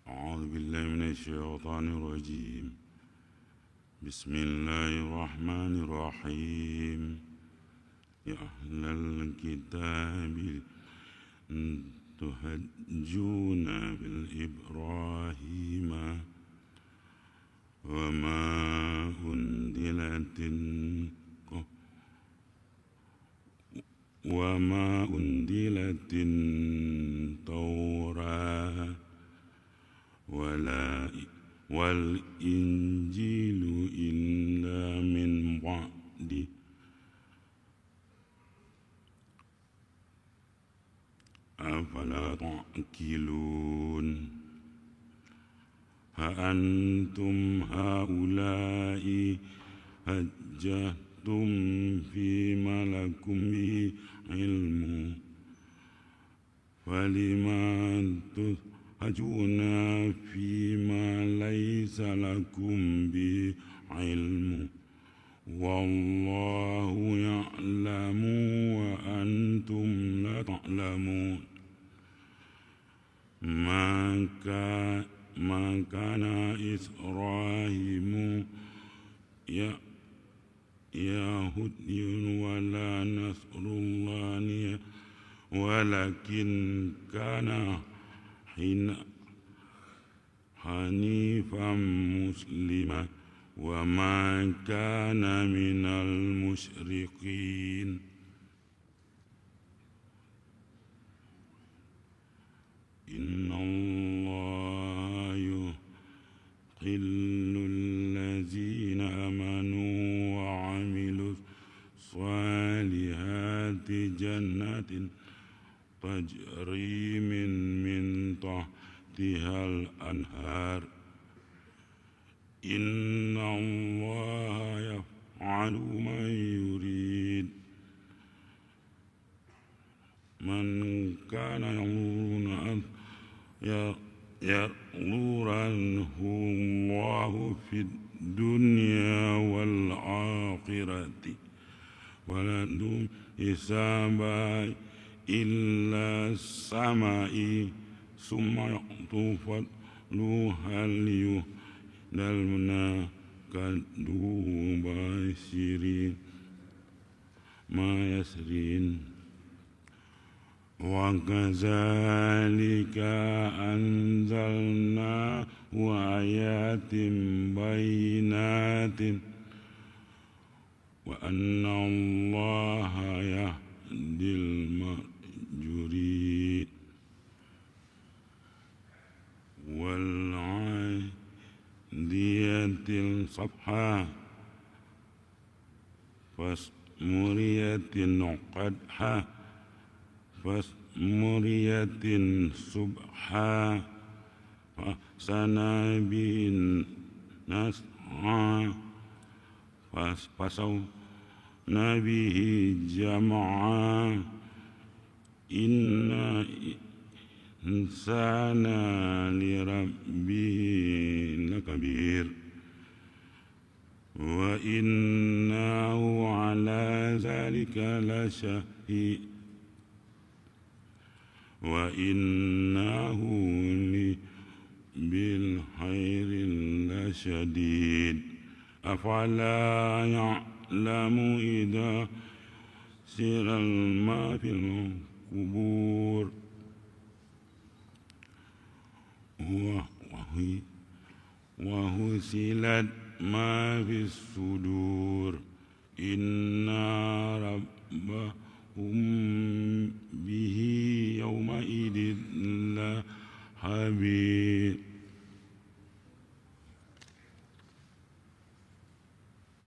أعوذ بالله من الشيطان الرجيم. بسم الله الرحمن الرحيم. يا أهل الكتاب تهجون بالإبراهيم وما أنزلت التوراة والإنجيل إلا من بعد أفلا تعقلون. هأنتم هؤلاء حججتم فيما لكم به علم فلما تحجون فيما ليس لكم به علم والله يعلم وأنتم لا تعلمون. ما كان إبراهيم يهوديا ولا نصرانيا ولكن كان حنيفا مسلما وما كان من المشركين. إن الله يحل الذين آمنوا وعملوا الصالحات جنات تجري من تحتها الأنهار. إن الله يفعل ما يريد. من كان يغرره الله في الدنيا والآخرة ولن حساب إلا السماء ثم يطوف له هل يهدلنا كدوب بشيرين ما يسرين. وكذلك أنزلناه آيات بينات وأن الله يهدي المأجورين. والعاديات صبحا فالمريات قدحا فالمريات صبحا فسنابل نسعا فسونا به جمعا. إن إنسان لربه لكبير وإنه على ذلك لشهيد وإنه بالخير لشديد. أفلا يعلم إذا سر ما في القبور وحصلت ما في الصدور إن ربهم به يومئذ لخبير.